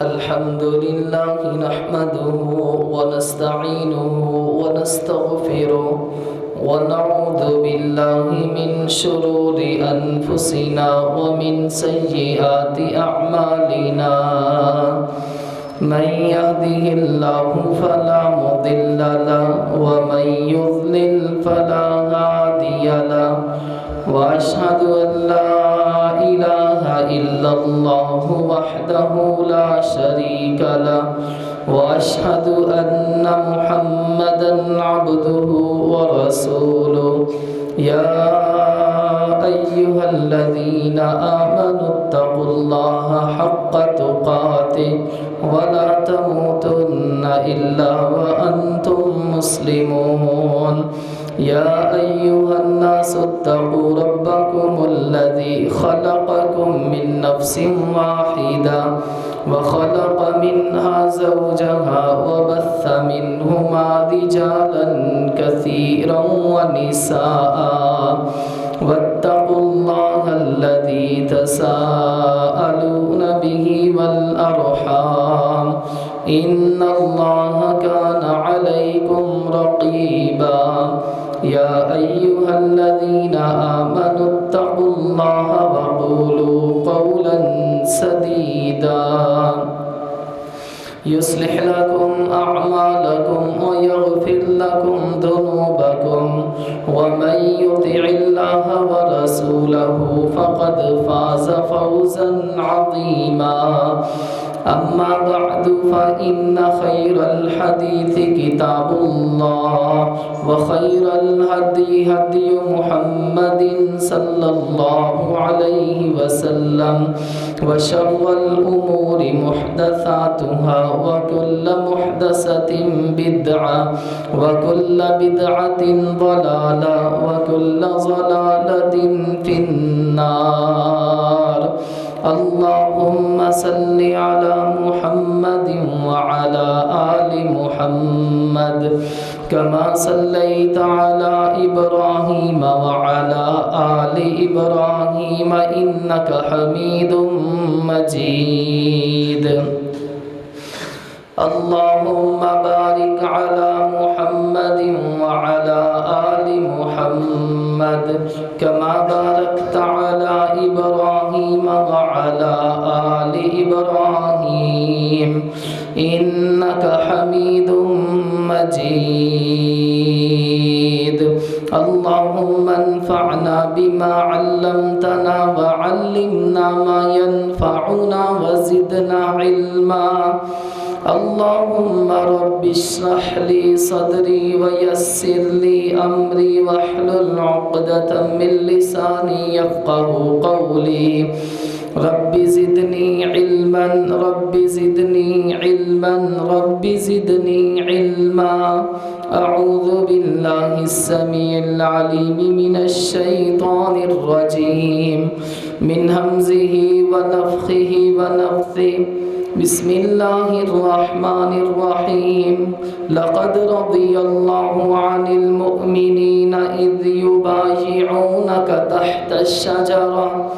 الحمد لله نحمده ونستعينه ونستغفره ونعوذ بالله من شرور أنفسنا ومن سيئات أعمالنا من يهده الله فلا مضل له ومن يضلل فلا هادي له وأشهد أن لا إله إلا الله وحده لا شريك له وأشهد أن محمدًا عبده ورسوله يا أيها الذين آمنوا اتقوا الله حق تقاته ولا تموتن إلا وأنتم مسلمون يا أيها الناس اتقوا ربكم الذي خلقكم من نفس واحدة وخلق منها زوجها وبث منهما رجالا كثيرا ونساء واتقوا الله الذي تساءلون به والأرحام إن الله كان عليكم رقيبا يا أيها الذين آمنوا اتقوا الله وقولوا قولا سديدا يصلح لكم أعمالكم ويغفر لكم ذنوبكم ومن يطع الله ورسوله فقد فاز فوزا عظيما أما بعد فإن خير الحديث كتاب الله وخير الهدي هدي محمد صلى الله عليه وسلم وشر الأمور محدثاتها وكل محدثة بدعة وكل بدعة ضلالة وكل ضلالة في النار اللهم صل على محمد وعلى آل محمد كما صليت على إبراهيم وعلى آل إبراهيم إنك حميد مجيد اللهم بارك على محمد وعلى آل محمد كما باركت على إبراهيم وعلى آل إبراهيم إنك حميد مجيد اللهم انفعنا بما علمتنا وعلمنا ما ينفعنا وزدنا علما اللهم رب اشرح لي صدري ويسر لي أمري واحلل عقدة من لساني يفقه قولي رب زدني علما رب زدني علما رب زدني علما أعوذ بالله السميع العليم من الشيطان الرجيم من همزه ونفخه ونفثه بسم الله الرحمن الرحيم لقد رضي الله عن المؤمنين إذ يبايعونك تحت الشجرة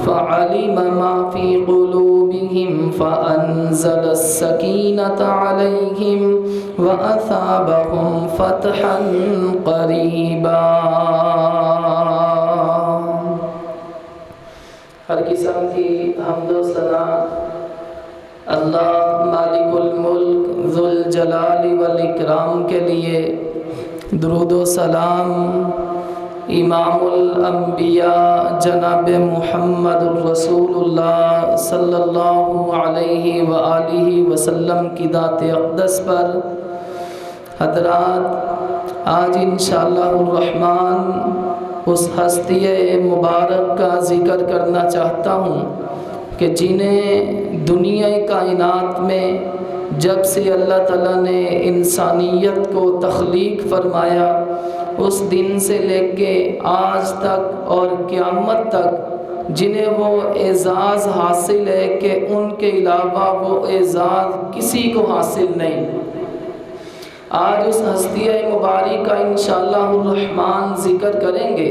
فعلم ما في قلوبهم فأنزل السكينة عليهم وأثابهم فتحا قريبا ہر قسم کی حمد و ثنا اللہ مالک الملک ذو الجلال والاکرام کے لیے درود و سلام امام الانبیاء جناب محمد الرسول اللہ صلی اللہ علیہ وآلہ وسلم کی ذات اقدس پر حضرات آج انشاءاللہ الرحمن اس ہستی مبارک کا ذکر کرنا چاہتا ہوں کہ جنہیں دنیا کائنات میں جب سے اللہ تعالیٰ نے انسانیت کو تخلیق فرمایا اس دن سے لے کے آج تک اور قیامت تک جنہیں وہ اعزاز حاصل ہے کہ ان کے علاوہ وہ اعزاز کسی کو حاصل نہیں. آج اس ہستی مبارک کا انشاءاللہ الرحمن ذکر کریں گے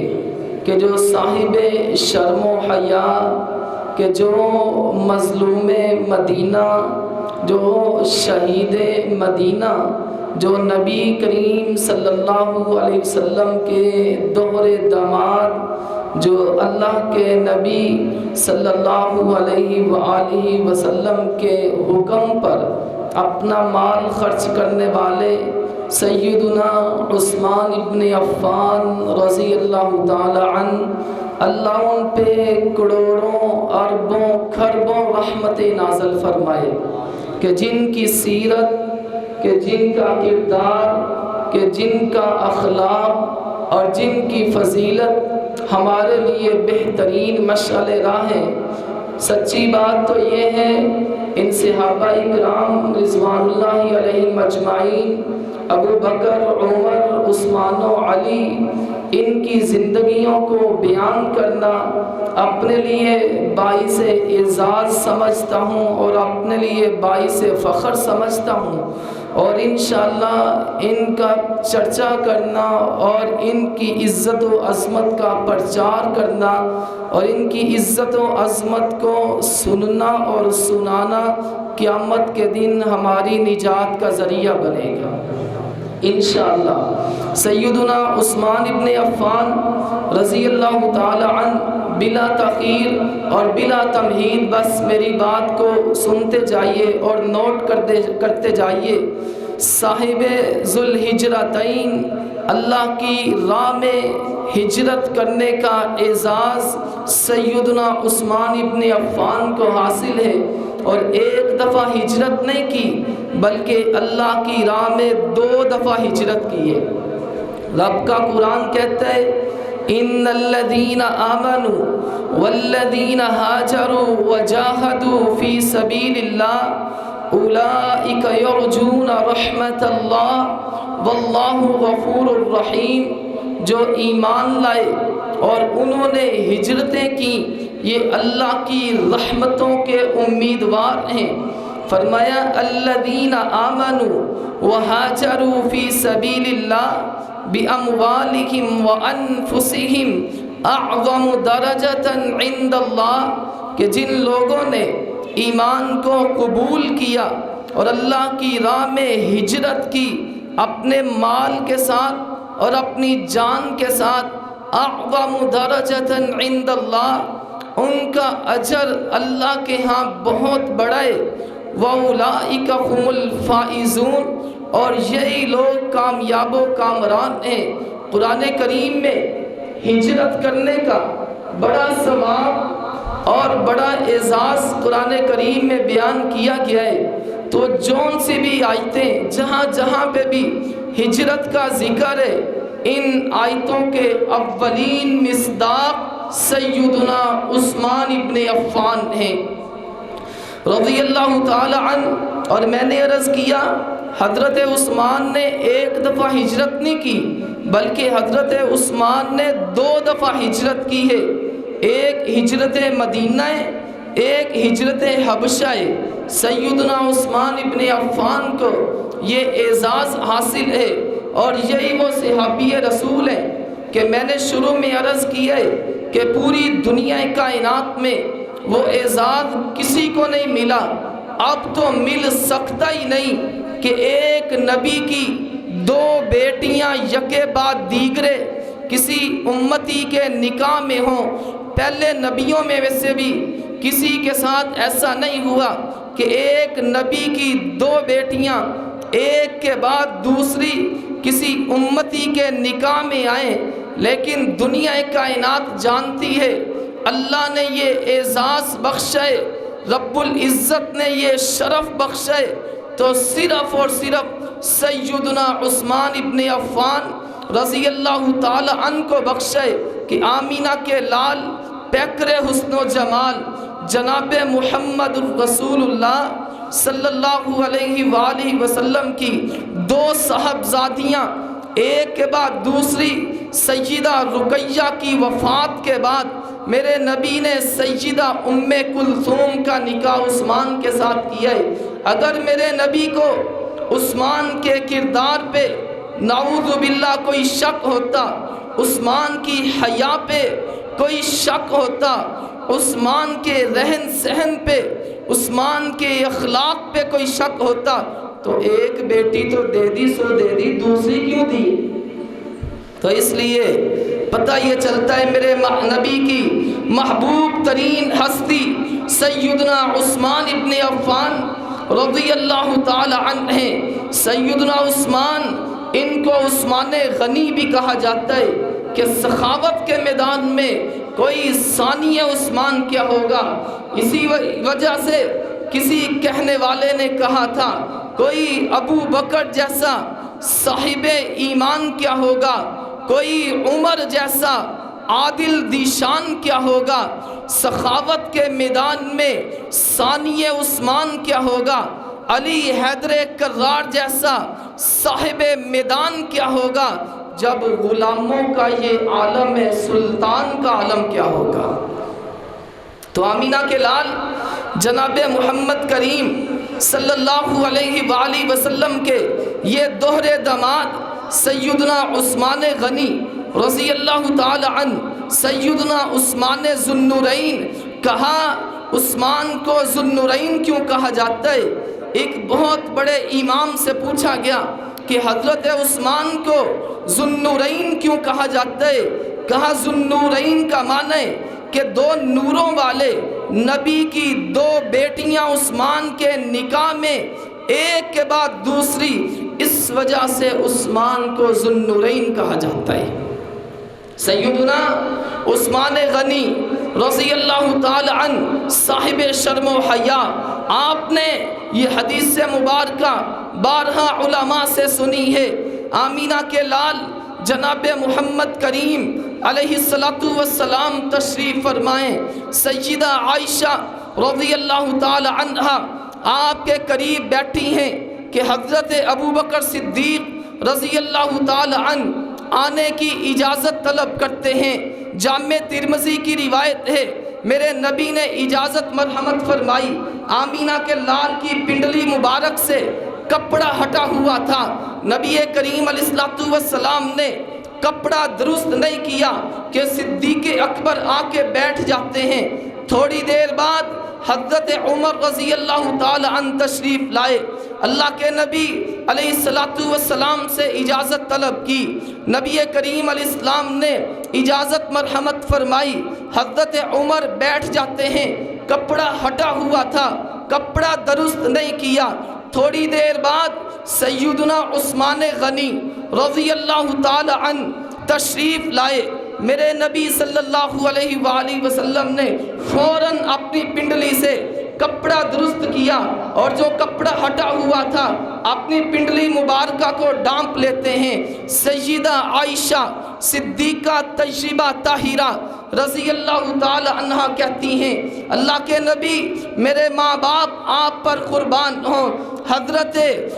کہ جو صاحب شرم و حیا کہ جو مظلوم مدینہ جو شہید مدینہ، جو نبی کریم صلی اللہ علیہ وسلم کے دوہرے داماد، جو اللہ کے نبی صلی اللہ علیہ وآلہ وسلم کے حکم پر اپنا مال خرچ کرنے والے سیدنا عثمان ابن عفان رضی اللہ تعالی عنہ، اللہ ان پہ کروڑوں اربوں کھربوں رحمت نازل فرمائے، کہ جن کی سیرت، کہ جن کا کردار، کہ جن کا اخلاق اور جن کی فضیلت ہمارے لیے بہترین مشعل راہ ہے۔ سچی بات تو یہ ہے، ان صحابہ اکرام رضوان اللہ علیہم اجمعین، ابو بکر، عمر، عثمان و علی، ان کی زندگیوں کو بیان کرنا اپنے لیے باعث اعزاز سمجھتا ہوں اور اپنے لیے باعث فخر سمجھتا ہوں، اور انشاءاللہ ان کا چرچا کرنا اور ان کی عزت و عظمت کا پرچار کرنا اور ان کی عزت و عظمت کو سننا اور سنانا قیامت کے دن ہماری نجات کا ذریعہ بنے گا انشاءاللہ۔ سیدنا عثمان ابن عفان رضی اللہ تعالی عنہ، بلا تاخیر اور بلا تمہید بس میری بات کو سنتے جائیے اور نوٹ کرتے جائیے۔ صاحب ذوالہجرتین، اللہ کی راہ میں ہجرت کرنے کا اعزاز سیدنا عثمان ابن عفان کو حاصل ہے، اور ایک دفعہ ہجرت نہیں کی بلکہ اللہ کی راہ میں 2 دفعہ ہجرت کی ہے۔ رب کا قرآن کہتا ہے ان الذین آمنوا والذین ہاجروا وجاہدوا فی سبیل اللہ اولئک یرجون رحمت اللہ واللہ غفور الرحیم۔ جو ایمان لائے اور انہوں نے ہجرتیں کی، یہ اللہ کی رحمتوں کے امیدوار ہیں۔ فرمایا الذین آمنوا وہاجروا فی سبیل اللہ بِأَمْوَالِهِمْ وَأَنفُسِهِمْ أَعْظَمُ دَرَجَةً عِنْدَ اللَّهِ، کہ جن لوگوں نے ایمان کو قبول کیا اور اللہ کی راہ میں ہجرت کی اپنے مال کے ساتھ اور اپنی جان کے ساتھ، أَعْظَمُ دَرَجَةً عِنْدَ اللَّهِ، ان کا اجر اللہ کے ہاں بہت بڑا ہے۔ وَأُولَئِكَ هُمُ الْفَائِزُونَ، اور یہی لوگ کامیاب و کامران ہیں۔ قرآن کریم میں ہجرت کرنے کا بڑا ثواب اور بڑا اعزاز قرآن کریم میں بیان کیا گیا ہے، تو جون سی بھی آیتیں جہاں جہاں پہ بھی ہجرت کا ذکر ہے، ان آیتوں کے اولین مصداق سیدنا عثمان ابن عفان ہیں رضی اللہ تعالی عنہ۔ اور میں نے عرض کیا حضرت عثمان نے ایک دفعہ ہجرت نہیں کی بلکہ حضرت عثمان نے 2 دفعہ ہجرت کی ہے، ایک ہجرت مدینہ ہے، ایک ہجرت حبشہ ہے۔ سیدنا عثمان ابن عفان کو یہ اعزاز حاصل ہے، اور یہی وہ صحابی رسول ہیں کہ میں نے شروع میں عرض کیا ہے کہ پوری دنیا کائنات میں وہ اعزاز کسی کو نہیں ملا، اب تو مل سکتا ہی نہیں کہ ایک نبی کی 2 بیٹیاں یکے بعد دیگرے کسی امتی کے نکاح میں ہوں۔ پہلے نبیوں میں ویسے بھی کسی کے ساتھ ایسا نہیں ہوا کہ ایک نبی کی 2 بیٹیاں ایک کے بعد دوسری کسی امتی کے نکاح میں آئیں، لیکن دنیا کائنات جانتی ہے اللہ نے یہ اعزاز بخشا ہے، رب العزت نے یہ شرف بخشا ہے، تو صرف اور صرف سیدنا عثمان ابن عفان رضی اللہ تعالی عنہ کو بخشے کہ آمینہ کے لال پیکر حسن و جمال جناب محمد رسول اللہ صلی اللہ علیہ وآلہ وسلم کی 2 صاحبزادیاں ایک کے بعد دوسری سیدہ رقیہ کی وفات کے بعد میرے نبی نے سیدہ ام کلثوم کا نکاح عثمان کے ساتھ کیا ہے۔ اگر میرے نبی کو عثمان کے کردار پہ نعوذ باللہ کوئی شک ہوتا، عثمان کی حیا پہ کوئی شک ہوتا، عثمان کے رہن سہن پہ، عثمان کے اخلاق پہ کوئی شک ہوتا تو ایک بیٹی تو دے دی سو دے دی، دوسری کیوں دی؟ تو اس لیے پتہ یہ چلتا ہے میرے نبی کی محبوب ترین ہستی سیدنا عثمان ابن عفان رضی اللہ تعالی عنہ ہیں۔ سیدنا عثمان، ان کو عثمان غنی بھی کہا جاتا ہے کہ سخاوت کے میدان میں کوئی ثانی عثمان کیا ہوگا۔ اسی وجہ سے کسی کہنے والے نے کہا تھا کوئی ابو بکر جیسا صاحب ایمان کیا ہوگا، کوئی عمر جیسا عادل دیشان کیا ہوگا، سخاوت کے میدان میں ثانی عثمان کیا ہوگا، علی حیدر کرار جیسا صاحب میدان کیا ہوگا، جب غلاموں کا یہ عالم ہے سلطان کا عالم کیا ہوگا۔ تو آمینہ کے لال جناب محمد کریم صلی اللہ علیہ وآلہ وسلم کے یہ دوہرے داماد سیدنا عثمان غنی رضی اللہ تعالی عنہ، سیدنا عثمان ذو النورین، کہا عثمان کو ذو النورین کیوں کہا جاتا ہے؟ ایک بہت بڑے امام سے پوچھا گیا کہ حضرت عثمان کو ذو النورین کیوں کہا جاتا ہے؟ کہا ذو النورین کا معنی ہے کہ دو نوروں والے، نبی کی دو بیٹیاں عثمان کے نکاح میں ایک کے بعد دوسری، اس وجہ سے عثمان کو ذو النورین کہا جاتا ہے۔ سیدنا عثمان غنی رضی اللہ تعالی عنہ صاحب شرم و حیا، آپ نے یہ حدیث مبارکہ بارہا علماء سے سنی ہے۔ آمینہ کے لال جناب محمد کریم علیہ السلام تشریف فرمائیں۔ سیدہ عائشہ رضی اللہ تعالی عنہا آپ کے قریب بیٹھی ہیں کہ حضرت ابو بکر صدیق رضی اللہ تعالی عنہ آنے کی اجازت طلب کرتے ہیں۔ جامع ترمذی کی روایت ہے، میرے نبی نے اجازت مرحمت فرمائی۔ آمینہ کے لال کی پنڈلی مبارک سے کپڑا ہٹا ہوا تھا، نبی کریم علیہ السلام نے کپڑا درست نہیں کیا کہ صدیق اکبر آ کے بیٹھ جاتے ہیں۔ تھوڑی دیر بعد حضرت عمر رضی اللہ تعالی عنہ تشریف لائے، اللہ کے نبی علیہ السلام سے اجازت طلب کی، نبی کریم علیہ السلام نے اجازت مرحمت فرمائی، حضرت عمر بیٹھ جاتے ہیں۔ کپڑا ہٹا ہوا تھا، کپڑا درست نہیں کیا۔ تھوڑی دیر بعد سیدنا عثمان غنی رضی اللہ تعالی عنہ تشریف لائے، میرے نبی صلی اللہ علیہ وآلہ وسلم نے فوراً اپنی پنڈلی سے کپڑا درست کیا، اور جو کپڑا ہٹا ہوا تھا اپنی پنڈلی مبارکہ کو ڈانپ لیتے ہیں۔ سیدہ عائشہ صدیقہ طیبہ طاہرہ رضی اللہ تعالی عنہ کہتی ہیں، اللہ کے نبی میرے ماں باپ آپ پر قربان ہوں۔ حضرت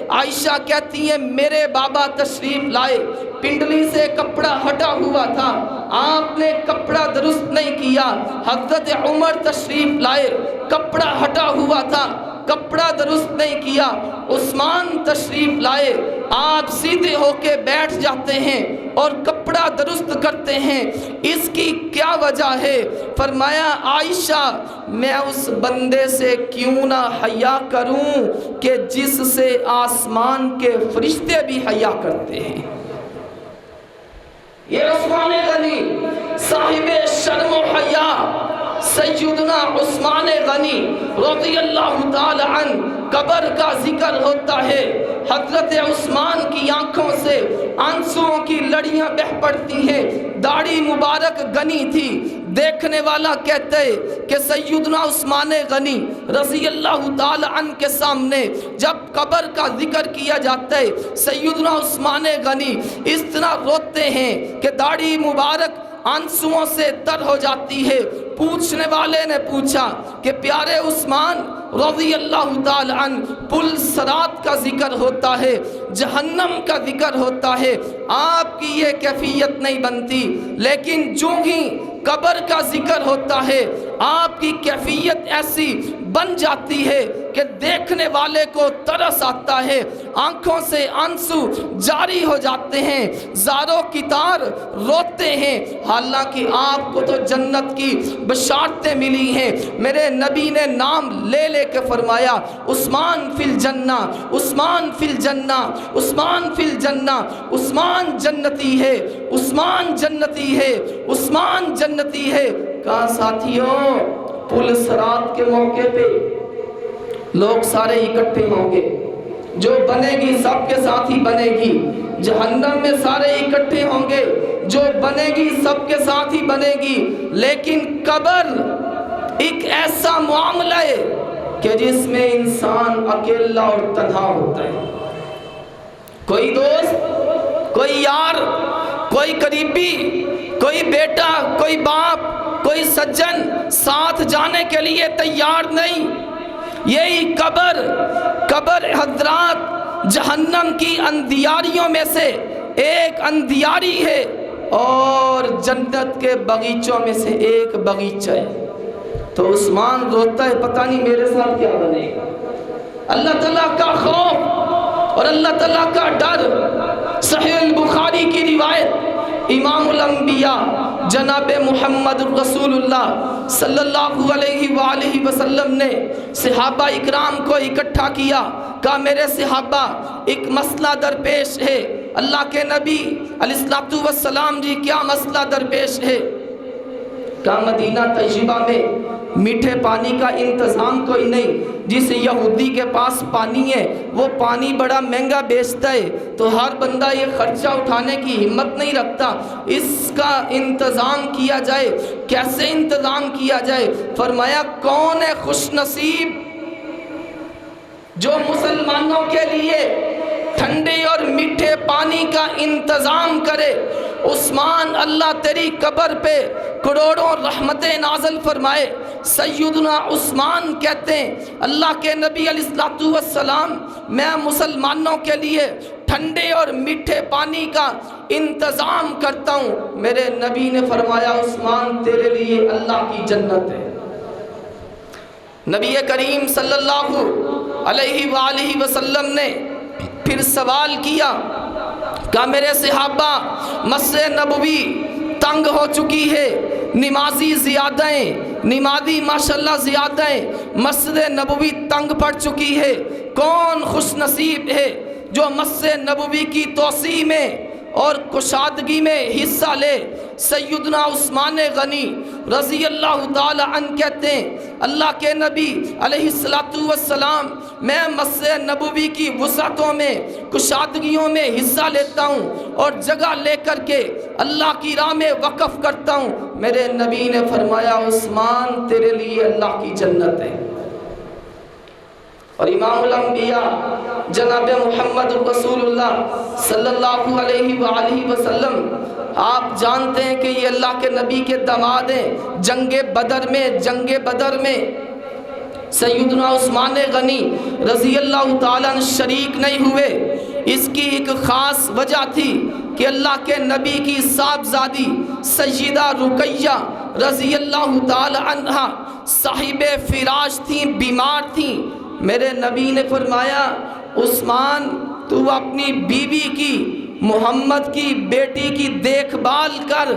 عائشہ کہتی ہیں میرے بابا تشریف لائے، پنڈلی سے کپڑا ہٹا ہوا تھا، آپ نے کپڑا درست نہیں کیا۔ حضرت عمر تشریف لائے، کپڑا ہٹا ہوا تھا، کپڑا درست نہیں کیا۔ عثمان تشریف لائے، آپ سیدھے ہو کے بیٹھ جاتے ہیں اور کپڑا درست کرتے ہیں، اس کی کیا وجہ ہے؟ فرمایا عائشہ میں اس بندے سے کیوں نہ حیا کروں کہ جس سے آسمان کے فرشتے بھی حیا کرتے ہیں۔ یہ عثمان غنی صاحب شرم و حیا سیدنا عثمان غنی رضی اللہ تعالی عنہ، قبر کا ذکر ہوتا ہے، حضرت عثمان کی آنکھوں سے آنسوؤں کی لڑیاں بہہ پڑتی ہیں، داڑھی مبارک گنی تھی۔ دیکھنے والا کہتے کہ سیدنا عثمان غنی رضی اللہ تعالی عنہ کے سامنے جب قبر کا ذکر کیا جاتا ہے، سیدنا عثمان غنی اس طرح روتے ہیں کہ داڑھی مبارک آنسوؤں سے تر ہو جاتی ہے۔ پوچھنے والے نے پوچھا کہ پیارے عثمان رضی اللہ تعالی عنہ، پل صراط کا ذکر ہوتا ہے، جہنم کا ذکر ہوتا ہے، آپ کی یہ کیفیت نہیں بنتی، لیکن جو ہی قبر کا ذکر ہوتا ہے آپ کی کیفیت ایسی بن جاتی ہے کہ دیکھنے والے کو ترس آتا ہے، آنکھوں سے آنسو جاری ہو جاتے ہیں، زاروں کی تار روتے ہیں، حالانکہ آپ کو تو جنت کی بشارتیں ملی ہیں۔ میرے نبی نے نام لے لے کے فرمایا عثمان فی الجنہ، عثمان فی الجنہ، عثمان فی الجنہ، عثمان جنتی ہے، عثمان جنتی ہے، عثمان جنتی ہے۔ کہا ساتھیوں، پل صراط کے موقع پہ لوگ سارے اکٹھے ہوں گے، جو بنے گی سب کے ساتھ ہی بنے گی، جہنم میں سارے اکٹھے ہوں گے، جو بنے گی سب کے ساتھ ہی بنے گی، لیکن قبر ایک ایسا معاملہ ہے کہ جس میں انسان اکیلا اور تنہا ہوتا ہے۔ کوئی دوست، کوئی یار، کوئی قریبی، کوئی بیٹا، کوئی باپ، کوئی سجن ساتھ جانے کے لیے تیار نہیں۔ یہی قبر حضرات جہنم کی اندھیاریوں میں سے ایک اندھیاری ہے، اور جنت کے باغیچوں میں سے ایک باغیچہ ہے۔ تو عثمان روتا ہے، پتہ نہیں میرے ساتھ کیا بنے گا۔ اللہ تعالیٰ کا خوف اور اللہ تعالیٰ کا ڈر۔ صحیح البخاری کی روایت، امام الانبیاء جناب محمد رسول اللہ صلی اللہ علیہ وآلہ وسلم نے صحابہ اکرام کو اکٹھا کیا، کہا میرے صحابہ ایک مسئلہ درپیش ہے۔ اللہ کے نبی علیہ السلام جی کیا مسئلہ درپیش ہے؟ کہا مدینہ طیبہ میں میٹھے پانی کا انتظام کوئی نہیں، جس یہودی کے پاس پانی ہے وہ پانی بڑا مہنگا بیچتا ہے، تو ہر بندہ یہ خرچہ اٹھانے کی ہمت نہیں رکھتا، اس کا انتظام کیا جائے۔ کیسے انتظام کیا جائے؟ فرمایا کون ہے خوش نصیب جو مسلمانوں کے لیے ٹھنڈے اور میٹھے پانی کا انتظام کرے؟ عثمان اللہ تیری قبر پہ کروڑوں رحمتیں نازل فرمائے۔ سیدنا عثمان کہتے ہیں اللہ کے نبی علیہ السلام میں مسلمانوں کے لیے ٹھنڈے اور میٹھے پانی کا انتظام کرتا ہوں۔ میرے نبی نے فرمایا عثمان تیرے لیے اللہ کی جنت ہے۔ نبی کریم صلی اللہ علیہ وآلہ وسلم نے پھر سوال کیا، کہا میرے صحابہ مسجد نبوی تنگ ہو چکی ہے، نمازی زیادہ ہیں، نمازی ماشاءاللہ زیادہ ہیں، مسجد نبوی تنگ پڑ چکی ہے، کون خوش نصیب ہے جو مسجد نبوی کی توسیع میں اور کشادگی میں حصہ لے؟ سیدنا عثمان غنی رضی اللہ تعالی عنہ کہتے ہیں اللہ کے نبی علیہ السلام میں مسجد نبوی کی وسعتوں میں کشادگیوں میں حصہ لیتا ہوں اور جگہ لے کر کے اللہ کی راہ میں وقف کرتا ہوں۔ میرے نبی نے فرمایا عثمان تیرے لیے اللہ کی جنت ہے۔ اور امام الانبیاء جناب محمد رسول اللہ صلی اللہ علیہ وآلہ وسلم آپ جانتے ہیں کہ یہ اللہ کے نبی کے داماد ہیں۔ جنگ بدر میں سیدنا عثمان غنی رضی اللہ تعالیٰ عنہ شریک نہیں ہوئے۔ اس کی ایک خاص وجہ تھی کہ اللہ کے نبی کی صاحبزادی سیدہ رقیہ رضی اللہ تعالیٰ عنہ صاحب فراش تھیں، بیمار تھیں۔ میرے نبی نے فرمایا عثمان تو اپنی بیوی کی، محمد کی بیٹی کی دیکھ بھال کر،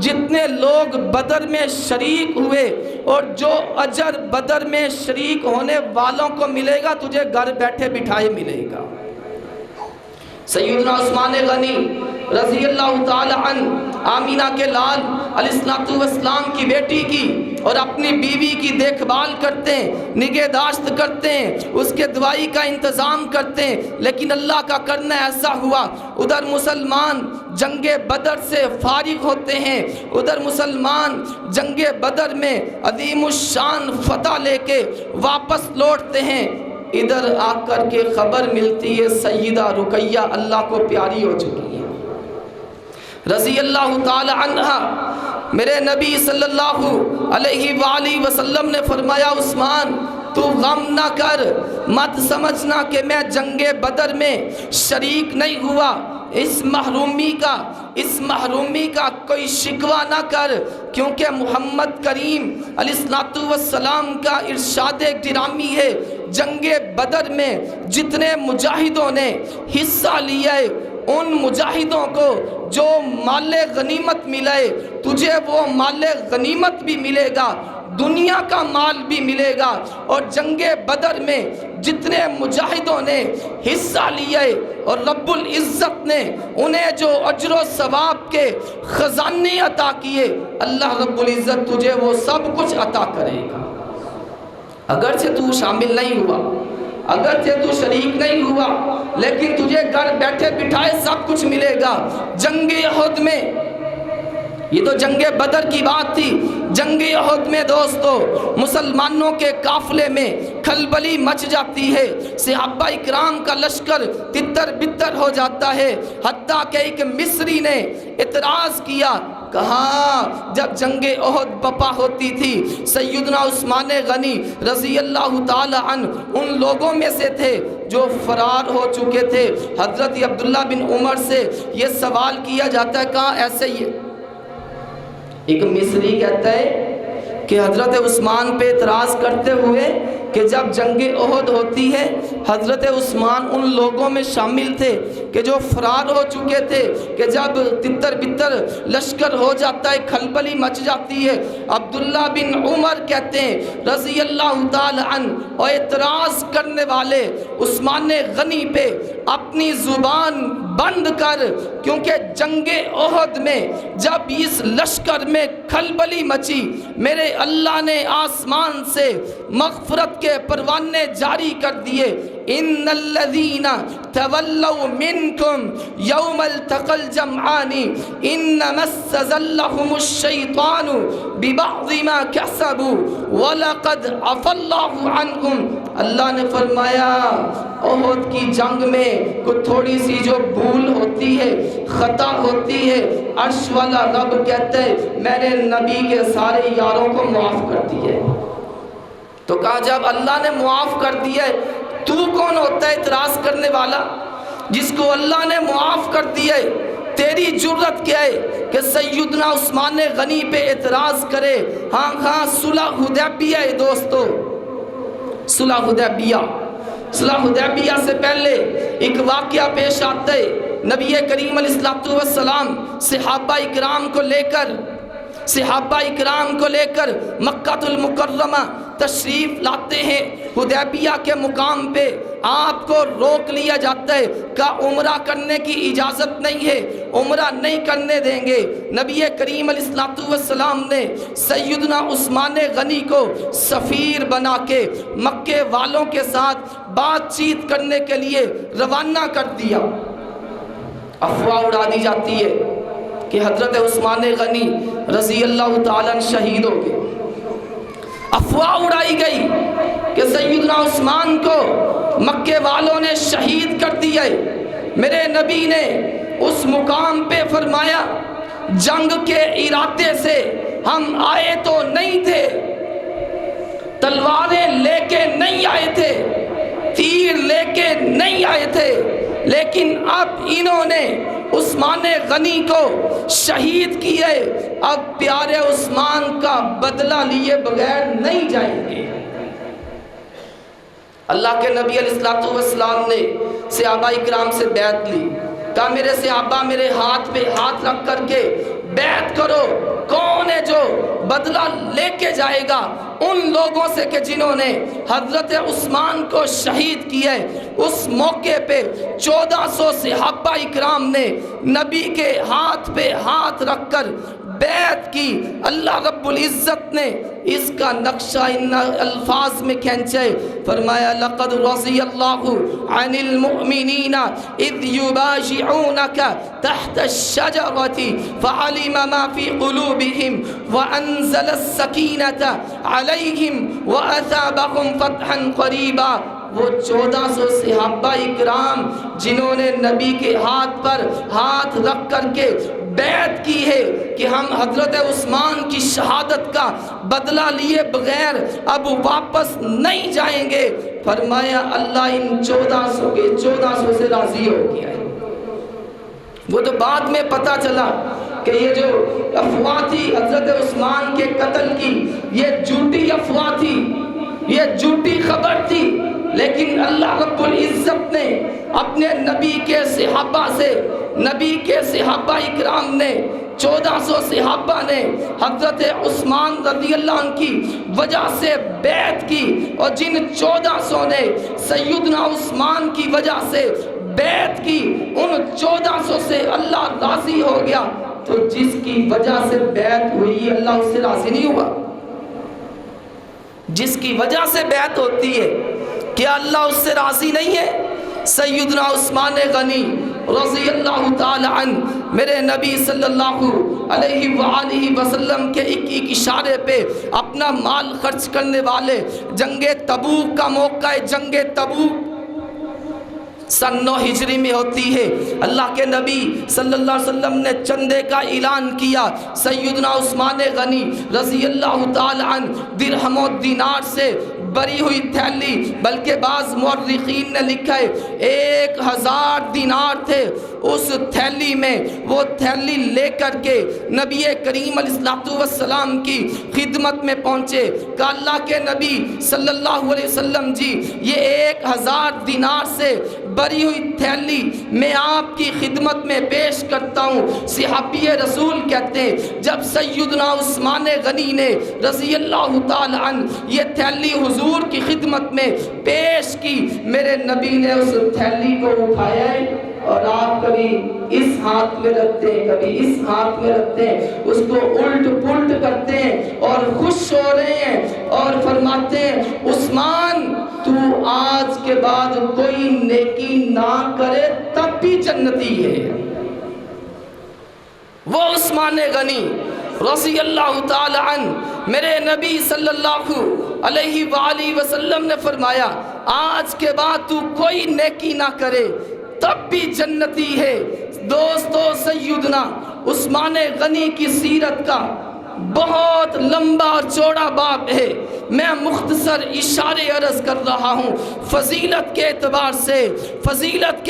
جتنے لوگ بدر میں شریک ہوئے اور جو اجر بدر میں شریک ہونے والوں کو ملے گا تجھے گھر بیٹھے بٹھائے ملے گا۔ سیدنا عثمان غنی رضی اللہ تعالی عنہ آمینہ کے لال علیہ السلام کی بیٹی کی اور اپنی بیوی کی دیکھ بھال کرتے ہیں، نگہداشت کرتے ہیں، اس کے دوائی کا انتظام کرتے ہیں، لیکن اللہ کا کرنا ایسا ہوا ادھر مسلمان جنگ بدر سے فارغ ہوتے ہیں، ادھر مسلمان جنگ بدر میں عظیم الشان فتح لے کے واپس لوٹتے ہیں، ادھر آ کر کے خبر ملتی ہے سیدہ رقیہ اللہ کو پیاری ہو چکی ہے رضی اللہ تعالی عنہ۔ میرے نبی صلی اللہ علیہ وآلہ وسلم نے فرمایا عثمان تو غم نہ کر، مت سمجھنا کہ میں جنگ بدر میں شریک نہیں ہوا، اس محرومی کا کوئی شکوہ نہ کر، کیونکہ محمد کریم علیہ الصلوۃ والسلام کا ارشاد گرامی ہے، جنگ بدر میں جتنے مجاہدوں نے حصہ لیا ہے ان مجاہدوں کو جو مال غنیمت ملے تجھے وہ مال غنیمت بھی ملے گا، دنیا کا مال بھی ملے گا، اور جنگ بدر میں جتنے مجاہدوں نے حصہ لیا ہے اور رب العزت نے انہیں جو اجر و ثواب کے خزانے عطا کیے، اللہ رب العزت تجھے وہ سب کچھ عطا کرے گا۔ اگرچہ تو شامل نہیں ہوا، اگرچہ تو شریک نہیں ہوا، لیکن تجھے گھر بیٹھے بٹھائے سب کچھ ملے گا۔ جنگ احد میں، یہ تو جنگ بدر کی بات تھی، جنگ احد میں دوستو مسلمانوں کے قافلے میں کھلبلی مچ جاتی ہے، صحابہ اکرام کا لشکر تتر بتر ہو جاتا ہے، حتیٰ کہ ایک مصری نے اعتراض کیا، کہا جب جنگ احد بپا ہوتی تھی سیدنا عثمان غنی رضی اللہ تعالی عنہ ان لوگوں میں سے تھے جو فرار ہو چکے تھے۔ حضرت عبداللہ بن عمر سے یہ سوال کیا جاتا ہے، کہا ایسے ہی ایک مصری کہتا ہے کہ حضرت عثمان پہ اعتراض کرتے ہوئے کہ جب جنگ احد ہوتی ہے حضرت عثمان ان لوگوں میں شامل تھے کہ جو فرار ہو چکے تھے، کہ جب تتر بتر لشکر ہو جاتا ہے کھلبلی مچ جاتی ہے۔ عبداللہ بن عمر کہتے ہیں رضی اللہ تعالی عنہ، اور اعتراض کرنے والے عثمان غنی پہ اپنی زبان بند کر، کیونکہ جنگ احد میں جب اس لشکر میں کھلبلی مچی میرے اللہ نے آسمان سے مغفرت کے پروانے جاری کر دیے، ان الذین تولوا منکم یوم التقى الجمعان انما استزلهم الشیطان ببعض ما کسبوا ولقد عفى اللہ عنهم۔ اللہ نے فرمایا احد کی جنگ میں کوئی تھوڑی سی جو بھول ہوتی ہے، خطا ہوتی ہے، عرش والا رب کہتے ہیں میں نے نبی کے سارے یاروں کو معاف کر دیا۔ تو کہا جب اللہ نے معاف کر دیا ہے تو کون ہوتا ہے اعتراض کرنے والا؟ جس کو اللہ نے معاف کر دیا ہے تیری جرت کیا ہے کہ سیدنا عثمان غنی پہ اعتراض کرے؟ ہاں صلح حدیبیہ ہے دوستو، صلح حدیبیہ سے پہلے ایک واقعہ پیش آتا ہے۔ نبی کریم علیہ الصلوۃ والسلام صحابہ اکرام کو لے کر مکہ المکرمہ تشریف لاتے ہیں۔ حدیبیہ کے مقام پہ آپ کو روک لیا جاتا ہے کہ عمرہ کرنے کی اجازت نہیں ہے، عمرہ نہیں کرنے دیں گے۔ نبی کریم علیہ الصلوۃ والسلام نے سیدنا عثمان غنی کو سفیر بنا کے مکے والوں کے ساتھ بات چیت کرنے کے لیے روانہ کر دیا۔ افواہ اڑا دی جاتی ہے کہ حضرت عثمان غنی رضی اللہ تعالیٰ عنہ شہید ہو گئے۔ افواہ اڑائی گئی کہ سیدنا عثمان کو مکے والوں نے شہید کر دیا ہے۔ میرے نبی نے اس مقام پہ فرمایا جنگ کے ارادے سے ہم آئے تو نہیں تھے، تلواریں لے کے نہیں آئے تھے، تیر لے کے نہیں آئے تھے، لیکن اب انہوں نے عثمان غنی کو شہید کیا ہے، اب پیارے عثمان کا بدلہ لیے بغیر نہیں جائیں گے۔ اللہ کے نبی علیہ الصلوۃ والسلام نے صحابہ اکرام سے بیعت لی، کہا میرے صحابہ میرے ہاتھ پہ ہاتھ رکھ کر کے بیعت کرو، کون ہے جو بدلہ لے کے جائے گا ان لوگوں سے کہ جنہوں نے حضرت عثمان کو شہید کیا ہے۔ اس موقع پہ 1400 صحابہ اکرام نے نبی کے ہاتھ پہ ہاتھ رکھ کر بیعت کی۔ اللہ رب العزت نے اس کا نقشہ ان الفاظ میں کھینچے، فرمایا لقد رضی اللہ عن المؤمنین اذ یبایعونک تحت الشجرۃ فعلم ما فی قلوبہم وانزل السکینۃ علیہم واثابہم فتحا قریبا۔ وہ 1400 صحابہ اکرام جنہوں نے نبی کے ہاتھ پر ہاتھ رکھ کر کے بیعت کی ہے کہ ہم حضرت عثمان کی شہادت کا بدلہ لیے بغیر اب واپس نہیں جائیں گے، فرمایا اللہ ان 1400 کے 1400 سے راضی ہو گیا ہے۔ وہ تو بعد میں پتہ چلا کہ یہ جو افواہ تھی حضرت عثمان کے قتل کی، یہ جھوٹی افواہ تھی، یہ جھوٹی خبر تھی، لیکن اللہ رب العزت نے اپنے نبی کے صحابہ سے، نبی کے صحابہ اکرام نے 1400 صحابہ نے حضرت عثمان رضی اللہ عنہ کی وجہ سے بیعت کی، اور جن 1400 نے سیدنا عثمان کی وجہ سے بیعت کی، ان 1400 سے اللہ راضی ہو گیا۔ تو جس کی وجہ سے بیعت ہوئی اللہ اس سے راضی نہیں ہوا؟ جس کی وجہ سے بیعت ہوتی ہے کیا اللہ اس سے راضی نہیں ہے؟ سیدنا عثمان غنی رضی اللہ تعالی عنہ میرے نبی صلی اللہ علیہ وآلہ وسلم کے ایک اشارے پہ اپنا مال خرچ کرنے والے، جنگ تبوک کا موقع، جنگ تبوک سن 9 ہجری میں ہوتی ہے، اللہ کے نبی صلی اللہ علیہ وسلم نے چندے کا اعلان کیا۔ سیدنا عثمان غنی رضی اللہ تعالی عنہ درہم و دینار سے بری ہوئی تھیلی، بلکہ بعض مورخین نے لکھا ہے 1000 دینار تھے اس تھیلی میں، وہ تھیلی لے کر کے نبی کریم علیہ السلام کی خدمت میں پہنچے، کہ اللہ کے نبی صلی اللہ علیہ وسلم جی یہ 1000 دینار سے بری ہوئی تھیلی میں آپ کی خدمت میں پیش کرتا ہوں۔ صحابی رسول کہتے ہیں جب سیدنا عثمان غنی نے رضی اللہ تعالی عنہ یہ تھیلی حضور کی خدمت میں پیش کی، میرے نبی نے اس تھیلی کو اٹھایا ہے، اور آپ کبھی اس ہاتھ میں رکھتے ہیں، کبھی اس ہاتھ میں رکھتے ہیں، اس کو الٹ پلٹ کرتے ہیں اور خوش ہو رہے ہیں اور فرماتے ہیں عثمان تو آج کے بعد کوئی نیکی نہ کرے تب بھی جنتی ہے۔ وہ عثمان غنی رضی اللہ تعالی عنہ میرے نبی صلی اللہ علیہ وآلہ وسلم نے فرمایا آج کے بعد تو کوئی نیکی نہ کرے تب بھی جنتی ہے۔ دوستو سیدنا عثمان غنی کی سیرت کا بہت لمبا اور چوڑا باب ہے، میں مختصر اشارے عرض کر رہا ہوں۔ فضیلت کے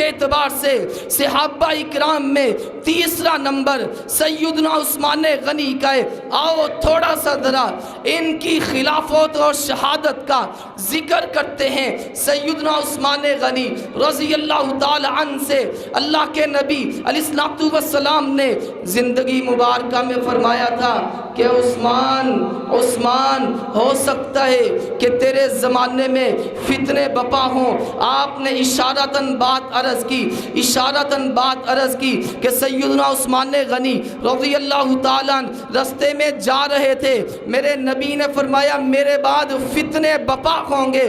اعتبار سے صحابہ اکرام میں تیسرا نمبر سیدنا عثمان غنی کا ہے۔ آؤ تھوڑا سا ذرا ان کی خلافت اور شہادت کا ذکر کرتے ہیں۔ سیدنا عثمان غنی رضی اللہ تعالی عنہ سے اللہ کے نبی علیہ السلام نے زندگی مبارکہ میں فرمایا تھا کہ عثمان ہو سکتا ہے کہ تیرے زمانے میں فتنے بپا ہوں۔ آپ نے اشارتاً بات عرض کی کہ سیدنا عثمان غنی رضی اللہ تعالیٰ رستے میں جا رہے تھے، میرے نبی نے فرمایا میرے بعد فتنے بپا ہوں گے،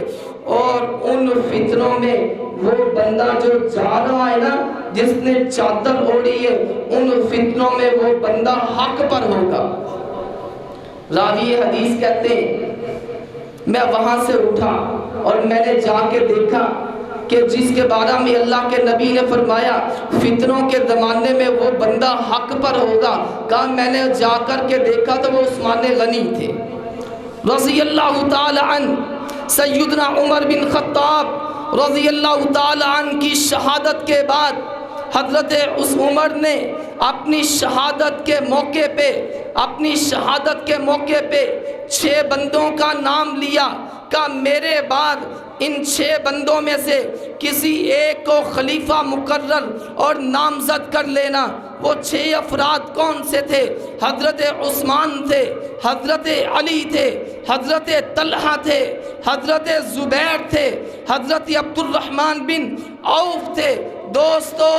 اور ان فتنوں میں وہ بندہ جو جا رہا ہے نا، جس نے چادر اوڑھی ہے، ان فتنوں میں وہ بندہ حق پر ہوگا۔ راوی حدیث کہتے ہیں میں وہاں سے اٹھا اور میں نے جا کے دیکھا کہ جس کے بارے میں اللہ کے نبی نے فرمایا فتنوں کے زمانے میں وہ بندہ حق پر ہوگا، کہا میں نے جا کر کے دیکھا تو وہ عثمان غنی تھے رضی اللہ تعالی عنہ۔ سیدنا عمر بن خطاب رضی اللہ تعالی عنہ کی شہادت کے بعد حضرت عمر نے اپنی شہادت کے موقع پہ 6 بندوں کا نام لیا، کہ میرے بعد ان 6 بندوں میں سے کسی ایک کو خلیفہ مقرر اور نامزد کر لینا۔ وہ 6 افراد کون سے تھے؟ حضرت عثمان تھے، حضرت علی تھے، حضرت طلحہ تھے، حضرت زبیر تھے، حضرت عبد الرحمن بن عوف تھے۔ دوستو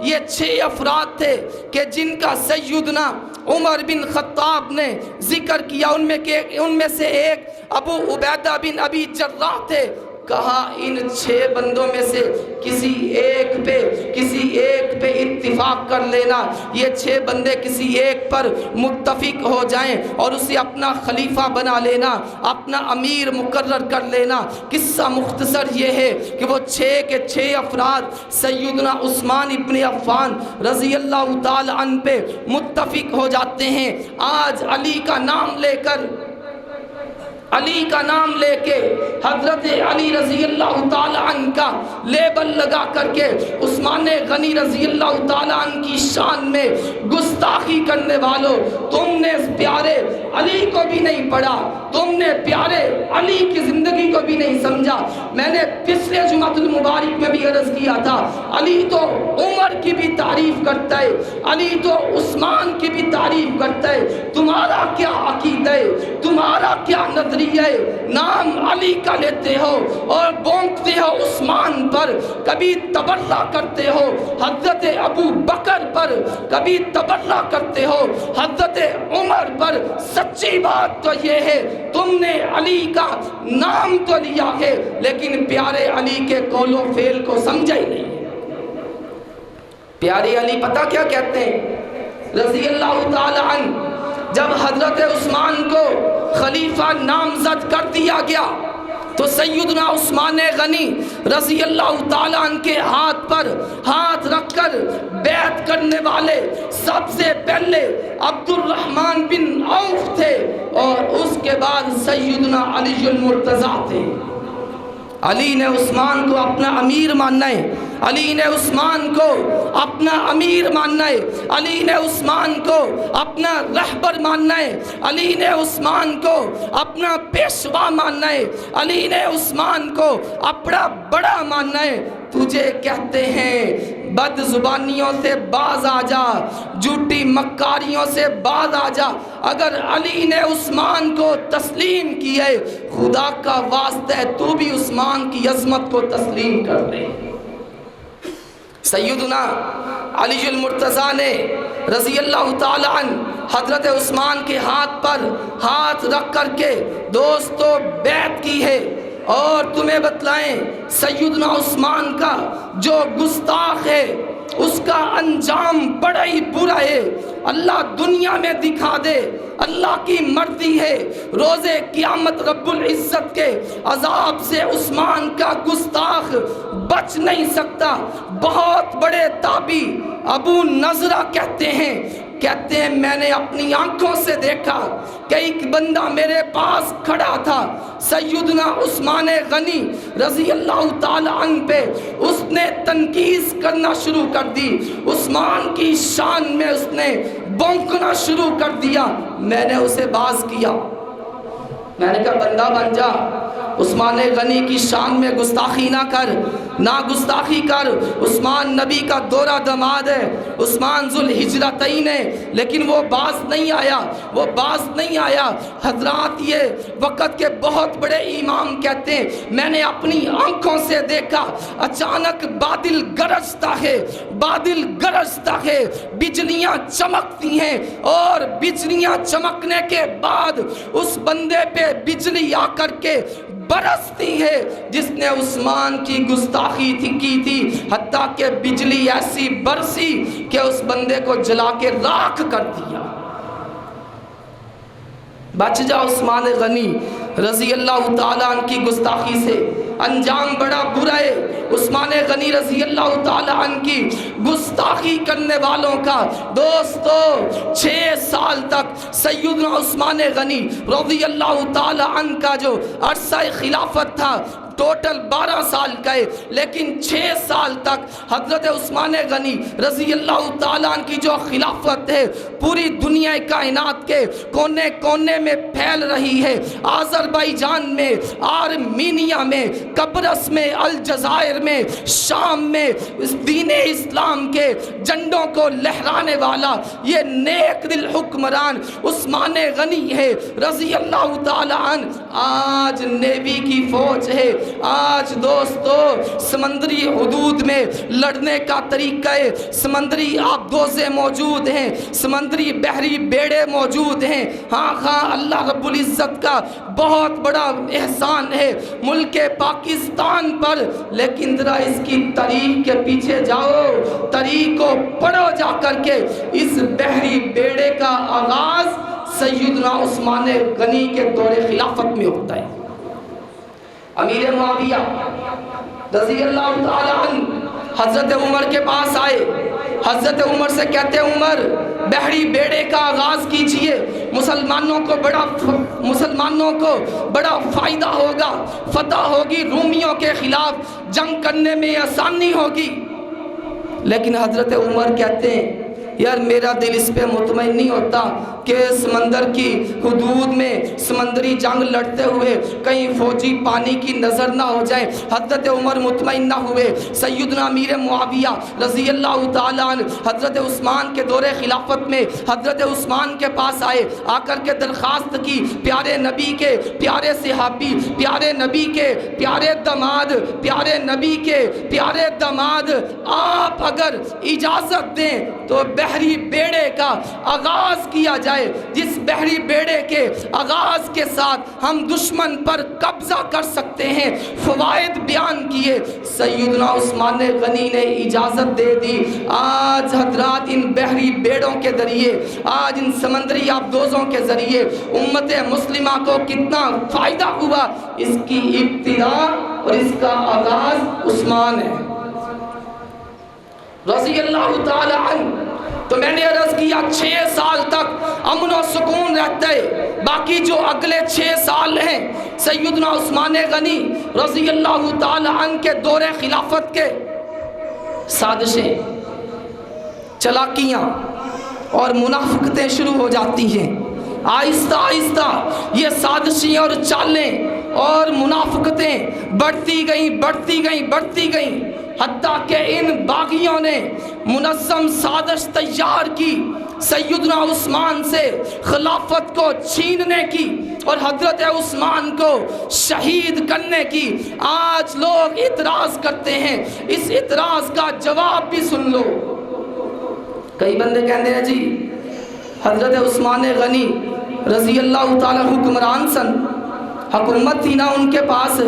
یہ 6 افراد تھے کہ جن کا سیدنا عمر بن خطاب نے ذکر کیا، ان میں سے ایک ابو عبیدہ بن ابی جراح تھے۔ کہا ان 6 بندوں میں سے کسی ایک پہ اتفاق کر لینا، یہ 6 بندے کسی ایک پر متفق ہو جائیں اور اسے اپنا خلیفہ بنا لینا، اپنا امیر مقرر کر لینا۔ قصہ مختصر یہ ہے کہ وہ 6 کے 6 افراد سیدنا عثمان ابن عفان رضی اللہ تعالی عنہ پہ متفق ہو جاتے ہیں۔ آج علی کا نام لے کے حضرت علی رضی اللہ تعالی عنہ کا لیبل لگا کر کے عثمان غنی رضی اللہ تعالیٰ عنہ کی شان میں گستاخی کرنے والوں، تم نے اس پیارے علی کو بھی نہیں پڑھا، تم نے پیارے علی کی زندگی کو بھی نہیں سمجھا۔ میں نے پچھلے جمعۃ المبارک میں بھی عرض کیا تھا، علی تو عمر کی بھی تعریف کرتا ہے، علی تو عثمان کی بھی تعریف کرتا ہے۔ تمہارا کیا عقیدہ ہے، تمہارا کیا نظریہ ہے؟ نام علی کا لیتے ہو اور بونکتے ہو عثمان پر، کبھی تبرہ کرتے ہو حضرت ابو بکر پر، کبھی تبرہ کرتے ہو حضرت عمر پر۔ سچی بات تو یہ ہے تم نے علی کا نام تو لیا ہے لیکن پیارے علی کے قول و فعل کو سمجھا ہی نہیں۔ پیارے علی پتہ کیا کہتے ہیں رضی اللہ تعالی عنہ؟ جب حضرت عثمان کو خلیفہ نامزد کر دیا گیا تو سیدنا عثمان غنی رضی اللہ تعالیٰ عنہ کے ہاتھ پر ہاتھ رکھ کر بیعت کرنے والے سب سے پہلے عبد الرحمن بن عوف تھے اور اس کے بعد سیدنا علی المرتضیٰ تھے۔ علی نے عثمان کو اپنا امیر ماننا ہے، علی نے عثمان کو اپنا امیر ماننا ہے، علی نے عثمان کو اپنا رہبر ماننا ہے، علی نے عثمان کو اپنا پیشوا ماننا ہے، علی نے عثمان کو اپنا بڑا ماننا ہے۔ تجھے کہتے ہیں بد زبانیوں سے باز آ جا، جھوٹی مکاریوں سے باز آ جا۔ اگر علی نے عثمان کو تسلیم کیا ہے، خدا کا واسطہ ہے تو بھی عثمان کی عظمت کو تسلیم کر دے۔ سیدنا علی المرتضیٰ نے رضی اللہ تعالیٰ عنہ حضرت عثمان کے ہاتھ پر ہاتھ رکھ کر کے دوستو بیعت کی ہے۔ اور تمہیں بتلائیں سیدنا عثمان کا جو گستاخ ہے اس کا انجام بڑا ہی برا ہے۔ اللہ دنیا میں دکھا دے، اللہ کی مرضی ہے، روز قیامت رب العزت کے عذاب سے عثمان کا گستاخ بچ نہیں سکتا۔ بہت بڑے تابعی ابو نضرہ کہتے ہیں میں نے اپنی آنکھوں سے دیکھا کہ ایک بندہ میرے پاس کھڑا تھا، سیدنا عثمان غنی رضی اللہ تعالی عنہ پہ اس نے تنقید کرنا شروع کر دی، عثمان کی شان میں اس نے بونکنا شروع کر دیا۔ میں نے اسے باز کیا، میں نے کہا بندہ بن جا، عثمان غنی کی شان میں گستاخی نہ کر، نہ گستاخی کر۔ عثمان نبی کا دورہ دماد ہے، عثمان ذوالہجرتین ہے، لیکن وہ باز نہیں آیا، وہ باز نہیں آیا۔ حضرات یہ وقت کے بہت بڑے امام کہتے ہیں میں نے اپنی آنکھوں سے دیکھا، اچانک بادل گرجتا ہے، بادل گرجتا ہے، بجلیاں چمکتی ہیں اور بجلیاں چمکنے کے بعد اس بندے پہ بجلی آ کر کے برستی ہے جس نے عثمان کی گستاخی کی تھی، حتیٰ کہ بجلی ایسی برسی کہ اس بندے کو جلا کے راکھ کر دیا۔ بچ جا عثمان غنی رضی اللہ تعالیٰ عنہ کی گستاخی سے، انجام بڑا برا ہے۔ عثمان غنی رضی اللہ تعالیٰ عنہ کی گستاخی کرنے والوں کا دوستو 6 سال تک سیدنا عثمان غنی رضی اللہ تعالیٰ عنہ کا جو عرصہ خلافت تھا ٹوٹل 12 سال کا ہے، لیکن 6 سال تک حضرت عثمان غنی رضی اللہ تعالیٰ عنہ کی جو خلافت ہے پوری دنیا کائنات کے کونے کونے میں پھیل رہی ہے۔ آذربائیجان میں، آرمینیا میں، قبرص میں، الجزائر میں، شام میں دین اسلام کے جھنڈوں کو لہرانے والا یہ نیک دل حکمران عثمان غنی ہے رضی اللہ تعالیٰ عنہ۔ آج نیوی کی فوج ہے، آج دوستو سمندری حدود میں لڑنے کا طریقہ ہے، سمندری آبدوزیں موجود ہیں، سمندری بحری بیڑے موجود ہیں۔ ہاں اللہ رب العزت کا بہت بڑا احسان ہے ملک پاکستان پر، لیکن ذرا اس کی تاریخ کے پیچھے جاؤ، تاریخ کو پڑھو جا کر کے۔ اس بحری بیڑے کا آغاز سیدنا عثمان غنی کے دور خلافت میں ہوتا ہے۔ امیر معاویہ رضی اللہ تعالیٰ عنہ حضرت عمر کے پاس آئے، حضرت عمر سے کہتے عمر بحری بیڑے کا آغاز کیجئے، مسلمانوں کو بڑا فائدہ ہوگا، فتح ہوگی، رومیوں کے خلاف جنگ کرنے میں آسانی ہوگی۔ لیکن حضرت عمر کہتے ہیں یار میرا دل اس پہ مطمئن نہیں ہوتا کہ سمندر کی حدود میں سمندری جنگ لڑتے ہوئے کہیں فوجی پانی کی نظر نہ ہو جائے۔ حضرت عمر مطمئن نہ ہوئے۔ سیدنا امیر معاویہ رضی اللہ تعالیٰ عنہ حضرت عثمان کے دور خلافت میں حضرت عثمان کے پاس آئے، آ کر کے درخواست کی، پیارے نبی کے پیارے صحابی، پیارے نبی کے پیارے داماد، پیارے نبی کے پیارے داماد، آپ اگر اجازت دیں تو بحری بیڑے کا آغاز کیا جائے، جس بحری بیڑے کے آغاز کے ساتھ ہم دشمن پر قبضہ کر سکتے ہیں۔ فوائد بیان کیے، سیدنا عثمان غنی نے اجازت دے دی۔ آج حضرات ان بحری بیڑوں کے ذریعے، آج ان سمندری آبدوزوں کے ذریعے امت مسلمہ کو کتنا فائدہ ہوا، اس کی ابتدا اور اس کا آغاز عثمان ہے رضی اللہ تعالی عنہ۔ تو میں نے عرض کیا 6 سال تک امن و سکون رہتا ہے، باقی جو اگلے 6 سال ہیں سیدنا عثمان غنی رضی اللہ تعالی عنہ کے دور خلافت کے سازشیں، چلاکیاں اور منافقتیں شروع ہو جاتی ہیں۔ آہستہ آہستہ یہ سازشیں اور چالیں اور منافقتیں بڑھتی گئیں، حتیٰ کہ ان باغیوں نے منظم سازش تیار کی سیدنا عثمان سے خلافت کو چھیننے کی اور حضرت عثمان کو شہید کرنے کی۔ آج لوگ اعتراض کرتے ہیں، اس اعتراض کا جواب بھی سن لو۔ کئی بندے کہتے ہیں جی حضرت عثمان غنی رضی اللہ تعالیٰ حکمران سن، حکومت تھی نا ان کے پاس،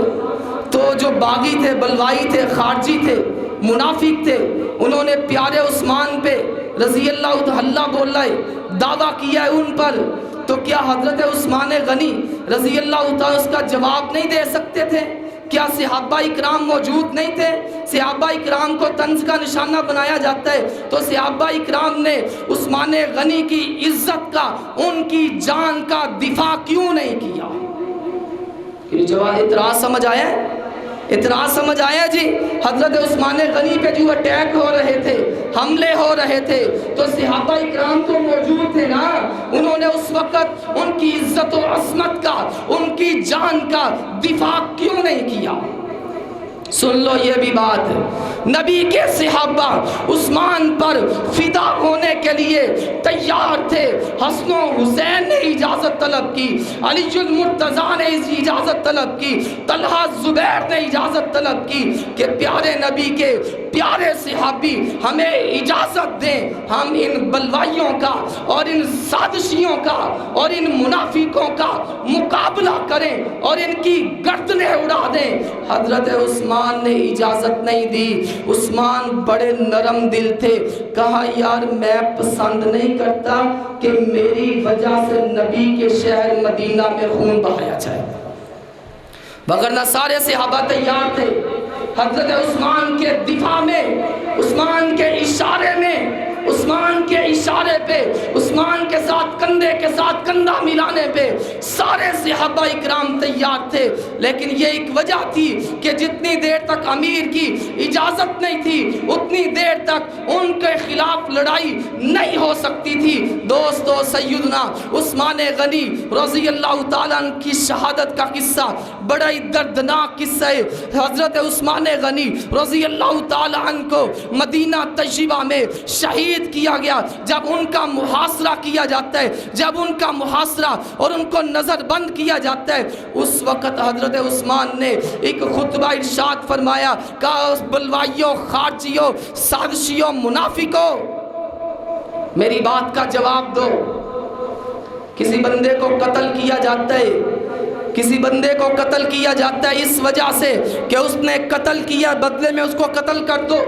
تو جو باغی تھے، بلوائی تھے، خارجی تھے، منافق تھے، انہوں نے پیارے عثمان پہ رضی اللہ تعالیٰ بولا ہے، دعویٰ کیا ہے ان پر، تو کیا حضرت عثمان غنی رضی اللہ تعالیٰ اس کا جواب نہیں دے سکتے تھے؟ کیا صحابہ اکرام موجود نہیں تھے؟ صحابہ اکرام کو طنز کا نشانہ بنایا جاتا ہے، تو صحابہ اکرام نے عثمان غنی کی عزت کا، ان کی جان کا دفاع کیوں نہیں کیا؟ اعتراض سمجھ آیا؟ اعتراض سمجھ آیا جی؟ حضرت عثمان غنی پہ جو اٹیک ہو رہے تھے، حملے ہو رہے تھے، تو صحابہ اکرام تو موجود تھے نا، انہوں نے اس وقت ان کی عزت و عظمت کا، ان کی جان کا دفاع کیوں نہیں کیا؟ سن لو یہ بھی بات، نبی کے صحابہ عثمان پر فدا ہونے کے لیے تیار تھے۔ حسن و حسین نے اجازت طلب کی، علی المرتضیٰ نے اجازت طلب کی، طلحہ زبیر نے اجازت طلب کی کہ پیارے نبی کے پیارے صحابی ہمیں اجازت دیں، ہم ان بلوائیوں کا اور ان سازشیوں کا اور ان منافقوں کا مقابلہ کریں اور ان کی گردنیں اڑا دیں۔ حضرت عثمان نے اجازت نہیں دی۔ عثمان بڑے نرم دل تھے، کہا یار میں پسند نہیں کرتا کہ میری وجہ سے نبی کے شہر مدینہ میں خون بہایا جائے، وگرنہ سارے صحابہ تیار تھے حضرت عثمان کے دفاع میں، عثمان کے اشارے میں، عثمان کے اشارے پہ، عثمان کے ساتھ کندھے کے ساتھ کندھا ملانے پہ سارے صحابہ اکرام تیار تھے۔ لیکن یہ ایک وجہ تھی کہ جتنی دیر تک امیر کی اجازت نہیں تھی اتنی دیر تک ان کے خلاف لڑائی نہیں ہو سکتی تھی۔ دوستو، سیدنا عثمان غنی رضی اللہ تعالیٰ عنہ کی شہادت کا قصہ بڑا ہی دردناک قصہ ہے۔ حضرت عثمان غنی رضی اللہ تعالیٰ عنہ کو مدینہ طیبہ میں شہید کیا گیا۔ جب ان کا محاصرہ کیا جاتا ہے، جب ان کا محاصرہ اور ان کو نظر بند کیا جاتا ہے، اس وقت حضرت عثمان نے ایک خطبہ ارشاد فرمایا، کہا بلوائیوں، خارجیوں، سازشیوں، منافقوں، میری بات کا جواب دو۔ کسی بندے کو قتل کیا جاتا ہے، کسی بندے کو قتل کیا جاتا ہے اس وجہ سے کہ اس نے قتل کیا، بدلے میں اس کو قتل کر دو،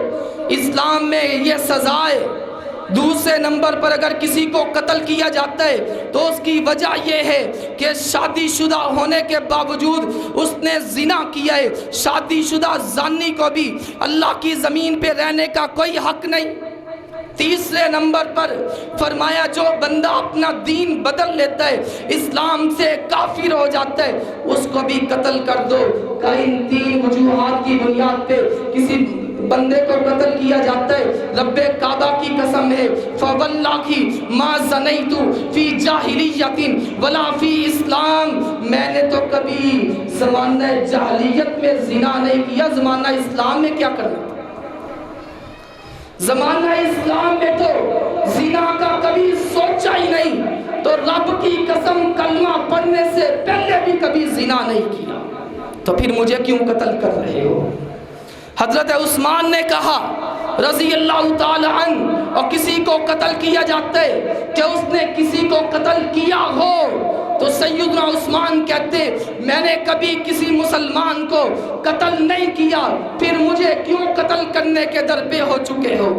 اسلام میں یہ سزا ہے۔ دوسرے نمبر پر اگر کسی کو قتل کیا جاتا ہے تو اس کی وجہ یہ ہے کہ شادی شدہ ہونے کے باوجود اس نے زنا کیا ہے۔ شادی شدہ زانی کو بھی اللہ کی زمین پہ رہنے کا کوئی حق نہیں۔ تیسرے نمبر پر فرمایا جو بندہ اپنا دین بدل لیتا ہے، اسلام سے کافر ہو جاتا ہے، اس کو بھی قتل کر دو۔ کہ ان تین وجوہات کی بنیاد پہ کسی بندے کو قتل کیا جاتا ہے، رب کعبہ کی قسم ہے، فواللہ ما زنیت فی جاہلیت ولا فی اسلام، میں نے تو کبھی زمانہ جاہلیت میں زنا نہیں کیا، زمانہ اسلام میں کیا کرنا تھا؟ زمانہ اسلام میں تو زنا کا کبھی سوچا ہی نہیں، تو رب کی قسم کلمہ پڑھنے سے پہلے بھی کبھی زنا نہیں کیا، تو پھر مجھے کیوں قتل کر رہے ہو؟ حضرت عثمان نے کہا رضی اللہ تعالی عنہ، اور کسی کو قتل کیا جاتا ہے کہ اس نے کسی کو قتل کیا ہو تو سیدنا عثمان کہتے میں نے کبھی کسی مسلمان کو قتل نہیں کیا، پھر مجھے کیوں قتل کرنے کے در پہ ہو چکے ہو؟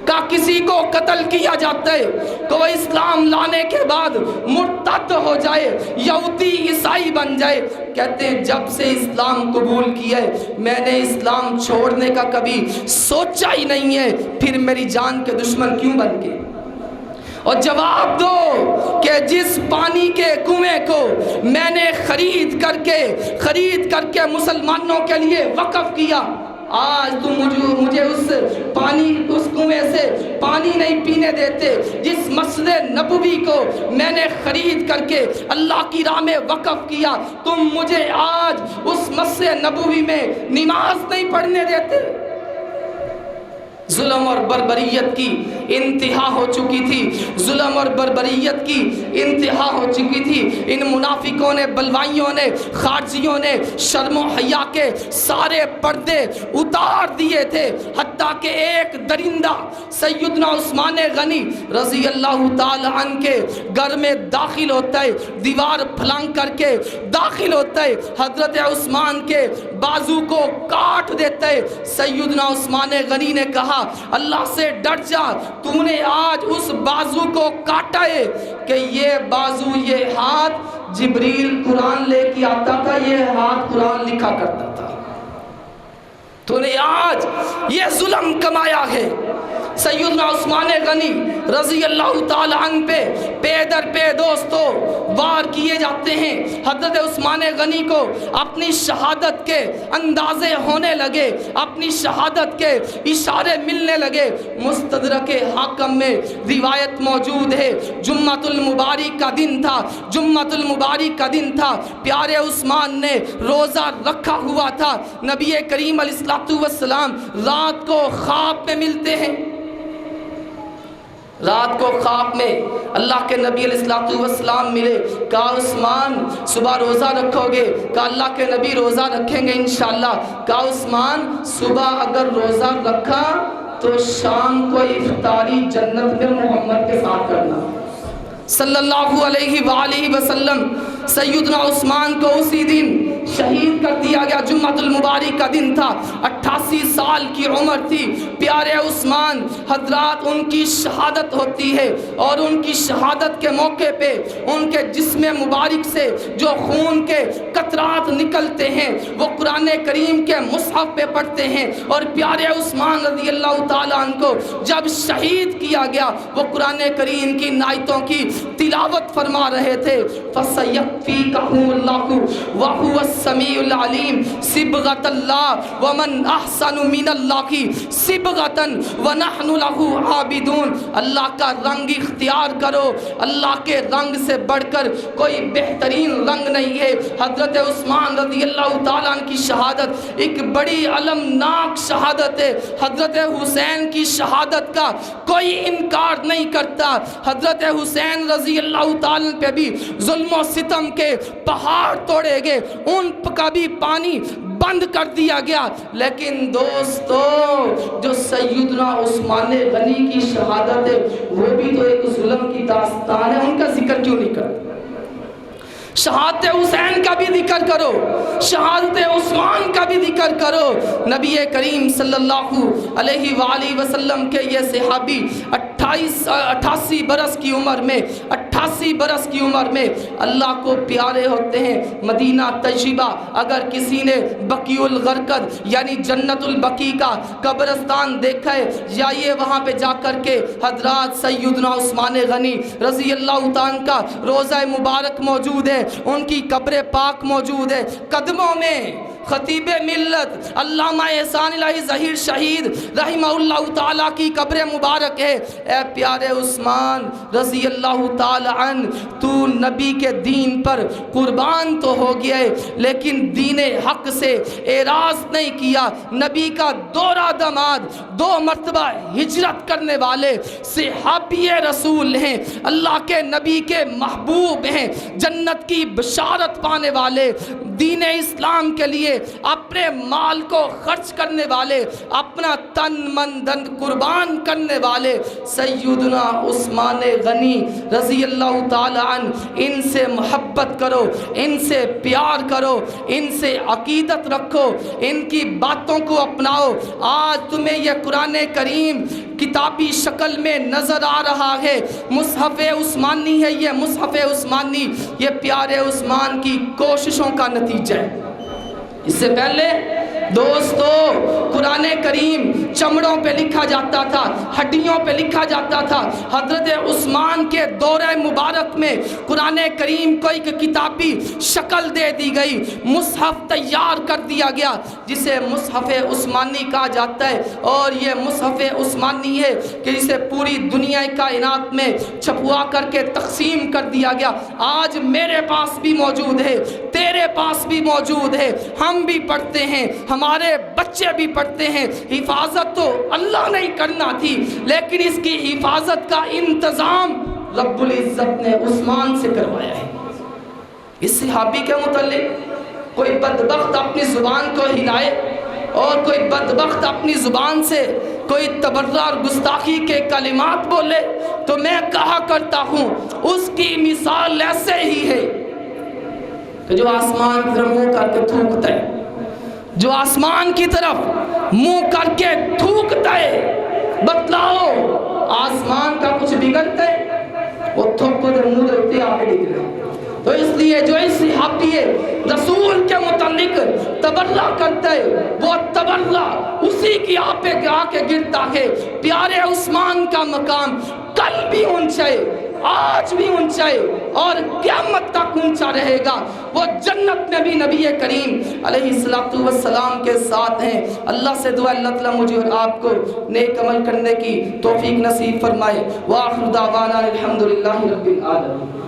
کہ کسی کو قتل کیا جاتا ہے تو وہ اسلام لانے کے بعد مرتد ہو جائے، یہودی عیسائی بن جائے، کہتے ہیں جب سے اسلام قبول کیا ہے میں نے اسلام چھوڑنے کا کبھی سوچا ہی نہیں ہے، پھر میری جان کے دشمن کیوں بن گئے؟ اور جواب دو کہ جس پانی کے کنویں کو میں نے خرید کر کے مسلمانوں کے لیے وقف کیا، آج تم مجھے اس کنویں سے پانی نہیں پینے دیتے۔ جس مسجد نبوی کو میں نے خرید کر کے اللہ کی راہ میں وقف کیا، تم مجھے آج اس مسجد نبوی میں نماز نہیں پڑھنے دیتے۔ ظلم اور بربریت کی انتہا ہو چکی تھی، ظلم اور بربریت کی انتہا ہو چکی تھی۔ ان منافقوں نے، بلوائیوں نے، خارجیوں نے شرم و حیا کے سارے پردے اتار دیے تھے، حتیٰ کہ ایک درندہ سیدنا عثمان غنی رضی اللہ تعالی عنہ کے گھر میں داخل ہوتا ہے، دیوار پھلانگ کر کے داخل ہوتا ہے، حضرت عثمان کے بازو کو کاٹ دیتا ہے۔ سیدنا عثمان غنی نے کہا اللہ سے ڈر جا، تو نے آج اس بازو کو کاٹا ہے کہ یہ بازو، یہ ہاتھ جبریل قرآن لے کے آتا تھا، یہ ہاتھ قرآن لکھا کرتا تھا، تو نے آج یہ ظلم کمایا ہے۔ سیدنا عثمان غنی رضی اللہ تعالی عنہ پہ در پہ دوستو وار کیے جاتے ہیں۔ حضرت عثمان غنی کو اپنی شہادت کے اندازے ہونے لگے، اپنی شہادت کے اشارے ملنے لگے۔ مستدرک حاکم میں روایت موجود ہے، جمعۃ المبارک کا دن تھا، جمعۃ المبارک کا دن تھا، پیارے عثمان نے روزہ رکھا ہوا تھا۔ نبی کریم علیہ السلام رات کو خواب میں ملتے ہیں، رات کو خواب میں اللہ کے نبی علیہ السلام ملے، کہا عثمان صبح روزہ رکھو گے؟ کہا اللہ کے نبی روزہ رکھیں گے انشاءاللہ۔ کہا عثمان صبح اگر روزہ رکھا تو شام کو افطاری جنت میں محمد کے ساتھ کرنا صلی اللہ علیہ وآلہ وسلم۔ سیدنا عثمان کو اسی دن شہید کر دیا گیا، جمعۃ المبارک کا دن تھا، 88 سال کی عمر تھی۔ پیارے عثمان حضرات ان کی شہادت ہوتی ہے، اور ان کی شہادت کے موقع پہ ان کے جسم مبارک سے جو خون کے قطرات نکلتے ہیں وہ قرآن کریم کے مصحف پہ پڑھتے ہیں، اور پیارے عثمان رضی اللہ تعالیٰ عنہ کو جب شہید کیا گیا وہ قرآن کریم کی آیتوں کی تلاوت فرما رہے تھے۔ فَسَيَكْفِيكَهُمُ اللَّهُ وَهُوَ السَّمِيعُ الْعَلِيمُ صِبْغَةَ اللَّهِ وَمَنْ أَحْسَنُ مِنَ اللَّهِ صِبْغَةً وَنَحْنُ لَهُ عَابِدُونَ۔ اللہ کا رنگ اختیار کرو، اللہ کے رنگ سے بڑھ کر کوئی بہترین رنگ نہیں ہے۔ حضرت عثمان رضی اللہ تعالیٰ عنہ کی شہادت ایک بڑی علمناک شہادت ہے۔ حضرت حسین کی شہادت کا کوئی انکار نہیں کرتا۔ حضرت حسین رضی اللہ تعالیٰ پہ بھی ظلم و ستم کے پہاڑ توڑے گئے، ان کا بھی پانی بند کر دیا گیا، لیکن دوستو جو سیدنا عثمان غنی کی شہادت ہے وہ بھی تو ایک ظلم کی داستان ہے، ان کا ذکر کیوں نہیں کرتے؟ شہادت حسین کا بھی ذکر کرو، شہادت عثمان کا بھی ذکر کرو۔ نبی کریم صلی اللہ علیہ وآلہ وسلم کے یہ صحابی 88 برس کی عمر میں 88 برس کی عمر میں اللہ کو پیارے ہوتے ہیں۔ مدینہ طیبہ اگر کسی نے بقیع الغرقد یعنی جنت البقیع کا قبرستان دیکھا ہے، جائیے وہاں پہ جا کر کے حضرات سیدنا عثمان غنی رضی اللہ تعالیٰ کا روضہ مبارک موجود ہے، ان کی قبر پاک موجود ہے، قدموں میں خطیب ملت علامہ احسان الہی ظہیر شہید رحمہ اللہ تعالیٰ کی قبر مبارک ہے۔ اے پیارے عثمان رضی اللہ تعالیٰ عنہ، تو نبی کے دین پر قربان تو ہو گیا ہے لیکن دین حق سے اعراض نہیں کیا۔ نبی کا دورہ دماد، 2 مرتبہ ہجرت کرنے والے صحابی رسول ہیں، اللہ کے نبی کے محبوب ہیں، جنت کی بشارت پانے والے، دین اسلام کے لیے اپنے مال کو خرچ کرنے والے، اپنا تن من دن قربان کرنے والے سیدنا عثمان غنی رضی اللہ تعالی عنہ، ان سے محبت کرو، ان سے پیار کرو، ان سے عقیدت رکھو، ان کی باتوں کو اپناؤ۔ آج تمہیں یہ قرآن کریم کتابی شکل میں نظر آ رہا ہے، مصحف عثمانی ہے، یہ مصحف عثمانی یہ پیارے عثمان کی کوششوں کا نتیجہ ہے۔ اس سے پہلے دوستو قرآن کریم چمڑوں پہ لکھا جاتا تھا، ہڈیوں پہ لکھا جاتا تھا۔ حضرت عثمان کے دورہ مبارک میں قرآن کریم کو ایک کتابی شکل دے دی گئی، مصحف تیار کر دیا گیا جسے مصحف عثمانی کہا جاتا ہے، اور یہ مصحف عثمانی ہے کہ جسے پوری دنیا کائنات میں چھپوا کر کے تقسیم کر دیا گیا۔ آج میرے پاس بھی موجود ہے، تیرے پاس بھی موجود ہے، ہم بھی پڑھتے ہیں، ہمارے بچے بھی پڑھتے ہیں۔ حفاظت تو اللہ نہیں کرنا تھی لیکن اس کی حفاظت کا انتظام رب العزت نے عثمان سے کروایا ہے۔ اس صحابی کے متعلق کوئی بدبخت اپنی زبان کو ہلائے اور کوئی بدبخت اپنی زبان سے کوئی تبرہ اور گستاخی کے کلمات بولے تو میں کہا کرتا ہوں اس کی مثال ایسے ہی ہے کہ جو آسمان کی طرف منہ کر کے تھوکتا ہے، جو آسمان کی طرف منہ کر کے تھوکتا ہے۔ بتلاؤ آسمان کا کچھ بگڑتا ہے؟ وہ تھوک کو در منہ رکھتے آگے ڈگ رہے۔ تو اس لیے جو اس صحابی رسول کے متعلق تبرہ کرتا ہے وہ تبرہ اسی کی آپ پہ آ کے گرتا ہے۔ پیارے عثمان کا مقام کل بھی اونچا ہے، آج بھی اونچا ہے اور قیامت تک اونچا رہے گا۔ وہ جنت میں بھی نبی کریم علیہ السلام کے ساتھ ہیں۔ اللہ سے دعا اللہ تعالیٰ مجھے اور آپ کو نیک عمل کرنے کی توفیق نصیب فرمائے۔ وآخر دعوانا الحمدللہ رب العالمین۔